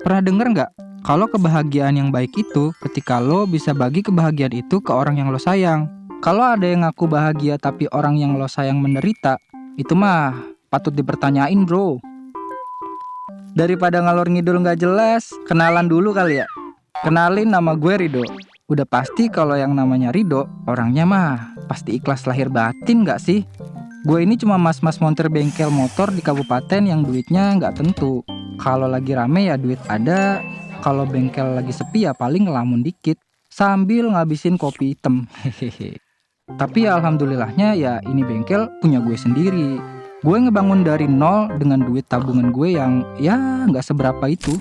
Pernah denger nggak? Kalau kebahagiaan yang baik itu ketika lo bisa bagi kebahagiaan itu ke orang yang lo sayang. Kalau ada yang ngaku bahagia tapi orang yang lo sayang menderita, itu mah patut dipertanyain bro. Daripada ngalor ngidul nggak jelas, kenalan dulu kali ya. Kenalin, nama gue Rido. Udah pasti kalau yang namanya Rido, orangnya mah pasti ikhlas lahir batin nggak sih? Gue ini cuma mas-mas montir bengkel motor di kabupaten yang duitnya nggak tentu. Kalau lagi rame ya duit ada, kalau bengkel lagi sepi ya paling ngelamun dikit sambil ngabisin kopi hitam. Hehehe. Tapi ya alhamdulillahnya ya ini bengkel punya gue sendiri. Gue ngebangun dari nol dengan duit tabungan gue yang ya nggak seberapa itu.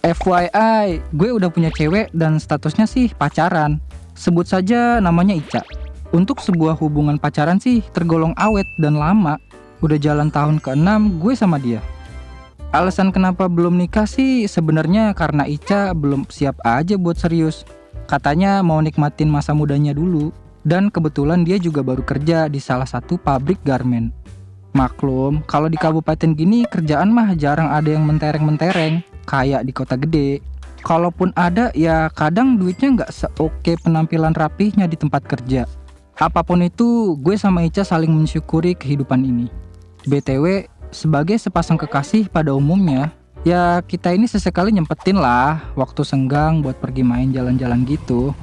FYI, gue udah punya cewek dan statusnya sih pacaran. Sebut saja namanya Ica. Untuk sebuah hubungan pacaran sih tergolong awet dan lama. Udah jalan tahun ke-6 gue sama dia. Alasan kenapa belum nikah sih sebenarnya karena Ica belum siap aja buat serius. Katanya mau nikmatin masa mudanya dulu. Dan kebetulan dia juga baru kerja di salah satu pabrik garmen. Maklum, kalau di kabupaten gini kerjaan mah jarang ada yang mentereng-mentereng kayak di kota gede. Kalaupun ada ya kadang duitnya nggak seoke penampilan rapihnya di tempat kerja. Apapun itu, gue sama Ica saling mensyukuri kehidupan ini. BTW, sebagai sepasang kekasih pada umumnya, ya kita ini sesekali nyempetin lah waktu senggang buat pergi main jalan-jalan gitu.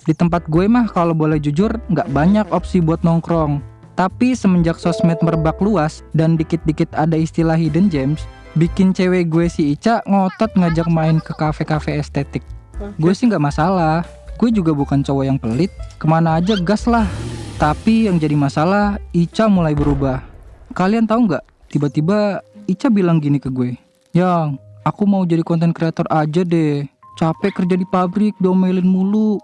Di tempat gue mah kalau boleh jujur nggak banyak opsi buat nongkrong. Tapi semenjak sosmed merebak luas dan dikit-dikit ada istilah hidden gems, bikin cewek gue si Ica ngotot ngajak main ke kafe-kafe estetik. Gue sih nggak masalah, gue juga bukan cowok yang pelit, kemana aja gas lah. Tapi yang jadi masalah, Ica mulai berubah. Kalian tahu nggak? Tiba-tiba Ica bilang gini ke gue, "Yang, aku mau jadi konten kreator aja deh. Capek kerja di pabrik, diomelin mulu."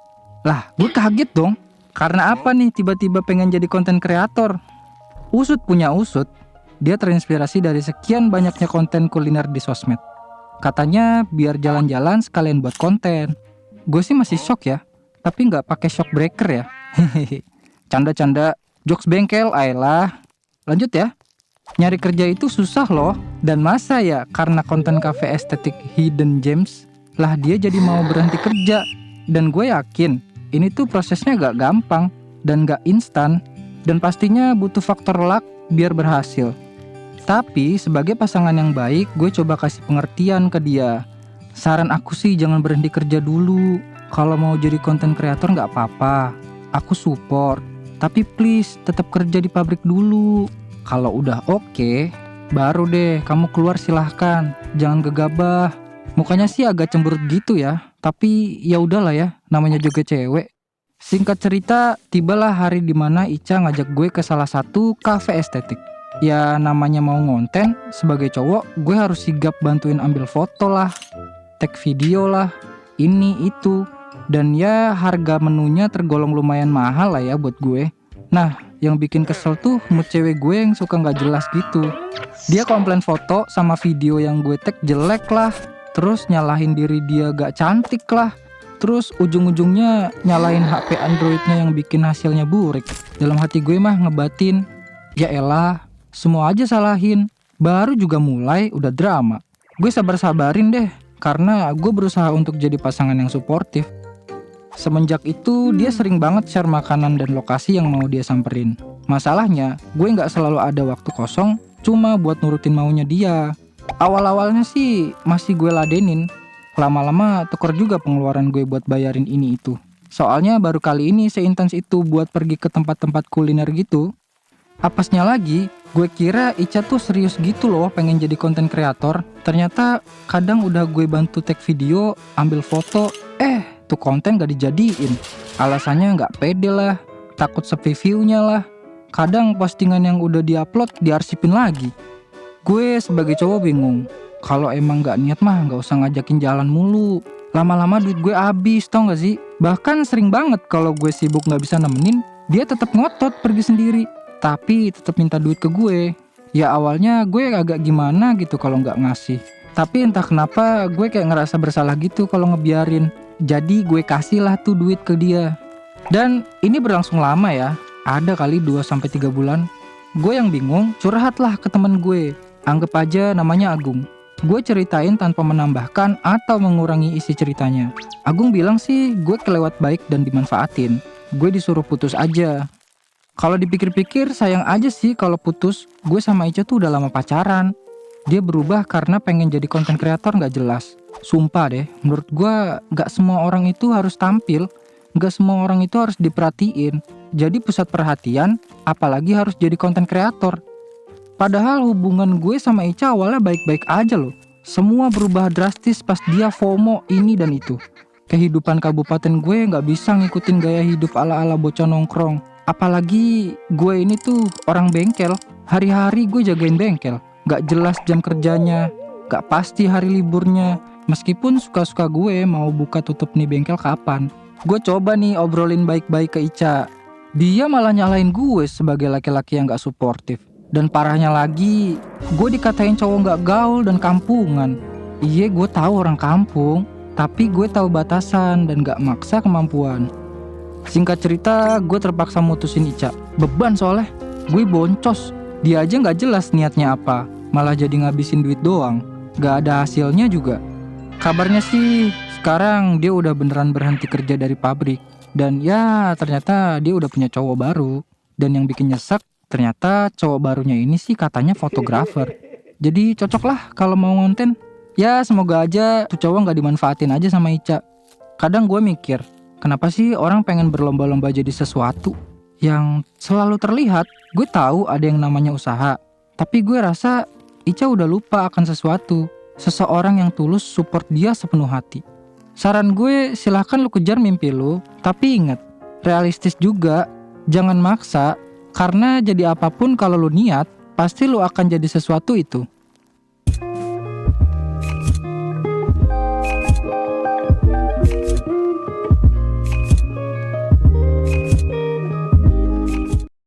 Lah, gue kaget dong. Karena apa nih tiba-tiba pengen jadi konten kreator? Usut punya usut, dia terinspirasi dari sekian banyaknya konten kuliner di sosmed. Katanya biar jalan-jalan sekalian buat konten. Gue sih masih shock ya, tapi nggak pakai shock breaker ya. Hehehe. Canda-canda, jokes bengkel, ayolah. Lanjut ya. Nyari kerja itu susah loh. Dan masa ya karena konten cafe estetik hidden gems lah dia jadi mau berhenti kerja. Dan gue yakin ini tuh prosesnya gak gampang dan gak instan. Dan pastinya butuh faktor luck biar berhasil. Tapi sebagai pasangan yang baik, gue coba kasih pengertian ke dia. Saran aku sih jangan berhenti kerja dulu. Kalau mau jadi konten kreator gak apa-apa, aku support. Tapi please tetap kerja di pabrik dulu. Kalau udah oke, baru deh kamu keluar silahkan. Jangan gegabah. Mukanya sih agak cemberut gitu ya. Tapi ya udahlah ya, namanya juga cewek. Singkat cerita, tibalah hari dimana Ica ngajak gue ke salah satu kafe estetik. Ya namanya mau ngonten, sebagai cowok gue harus sigap bantuin ambil foto lah, tag video lah, ini itu. Dan ya harga menunya tergolong lumayan mahal lah ya buat gue. Nah, yang bikin kesel tuh mood cewek gue yang suka gak jelas gitu. Dia komplain foto sama video yang gue tag jelek lah. Terus nyalahin diri dia gak cantik lah. Terus ujung-ujungnya nyalahin HP Androidnya yang bikin hasilnya burik. Dalam hati gue mah ngebatin, ya elah, semua aja salahin. Baru juga mulai udah drama. Gue sabar-sabarin deh, karena gue berusaha untuk jadi pasangan yang suportif. Semenjak itu dia sering banget share makanan dan lokasi yang mau dia samperin. Masalahnya, gue gak selalu ada waktu kosong cuma buat nurutin maunya dia. Awal-awalnya sih masih gue ladenin. Lama-lama tukar juga pengeluaran gue buat bayarin ini itu. Soalnya baru kali ini seintens itu buat pergi ke tempat-tempat kuliner gitu. Apesnya lagi, gue kira Ica tuh serius gitu loh pengen jadi konten kreator. Ternyata kadang udah gue bantu tag video, ambil foto, tuh konten gak dijadiin. Alasannya gak pede lah, takut sepi view-nya lah. Kadang postingan yang udah diupload diarsipin lagi. Gue sebagai cowok bingung. Kalau emang gak niat mah gak usah ngajakin jalan mulu. Lama-lama duit gue habis, tau gak sih? Bahkan sering banget kalau gue sibuk gak bisa nemenin, dia tetap ngotot pergi sendiri. Tapi tetap minta duit ke gue. Ya awalnya gue agak gimana gitu kalau gak ngasih. Tapi entah kenapa gue kayak ngerasa bersalah gitu kalau ngebiarin. Jadi gue kasih lah tuh duit ke dia. Dan ini berlangsung lama ya. Ada kali 2-3 bulan. Gue yang bingung curhat lah ke temen gue. Anggap aja namanya Agung. Gue ceritain tanpa menambahkan atau mengurangi isi ceritanya. Agung bilang sih gue kelewat baik dan dimanfaatin. Gue disuruh putus aja. Kalau dipikir-pikir sayang aja sih kalau putus. Gue sama Ica tuh udah lama pacaran. Dia berubah karena pengen jadi konten kreator gak jelas. Sumpah deh, menurut gue gak semua orang itu harus tampil. Gak semua orang itu harus diperhatiin. Jadi pusat perhatian, apalagi harus jadi konten kreator. Padahal hubungan gue sama Ica awalnya baik-baik aja loh. Semua berubah drastis pas dia FOMO ini dan itu. Kehidupan kabupaten gue gak bisa ngikutin gaya hidup ala-ala bocah nongkrong. Apalagi gue ini tuh orang bengkel. Hari-hari gue jagain bengkel. Gak jelas jam kerjanya, gak pasti hari liburnya. Meskipun suka-suka gue mau buka tutup nih bengkel kapan. Gue coba nih obrolin baik-baik ke Ica. Dia malah nyalain gue sebagai laki-laki yang gak suportif. Dan parahnya lagi, gue dikatain cowok gak gaul dan kampungan. Iya, gue tahu orang kampung, tapi gue tahu batasan dan gak maksa kemampuan. Singkat cerita, gue terpaksa mutusin Ica. Beban soalnya, gue boncos. Dia aja gak jelas niatnya apa, malah jadi ngabisin duit doang. Gak ada hasilnya juga. Kabarnya sih, sekarang dia udah beneran berhenti kerja dari pabrik. Dan ya, ternyata dia udah punya cowok baru. Dan yang bikin nyesek, ternyata cowok barunya ini sih katanya fotografer. Jadi cocok lah kalau mau ngonten. Ya semoga aja tuh cowok gak dimanfaatin aja sama Ica. Kadang gue mikir, kenapa sih orang pengen berlomba-lomba jadi sesuatu yang selalu terlihat? Gue tahu ada yang namanya usaha, tapi gue rasa Ica udah lupa akan sesuatu. Seseorang yang tulus support dia sepenuh hati. Saran gue, silahkan lu kejar mimpi lu, tapi ingat, realistis juga, jangan maksa. Karena jadi apapun kalau lu niat, pasti lu akan jadi sesuatu itu.